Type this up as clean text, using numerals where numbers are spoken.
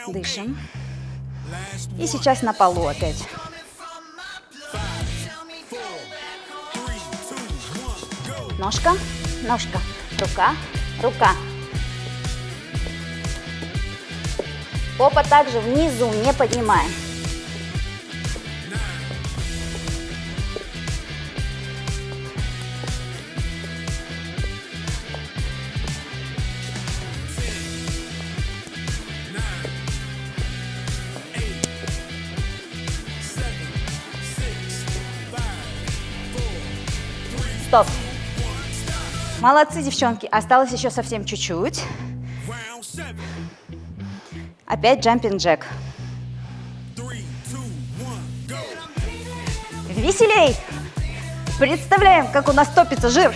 Дышим. И сейчас на полу опять. Ножка, ножка, рука, рука. Попа также внизу не поднимаем. Стоп. Молодцы, девчонки. Осталось еще совсем чуть-чуть. Опять джампинг джек. Веселей! Представляем, как у нас топится жир.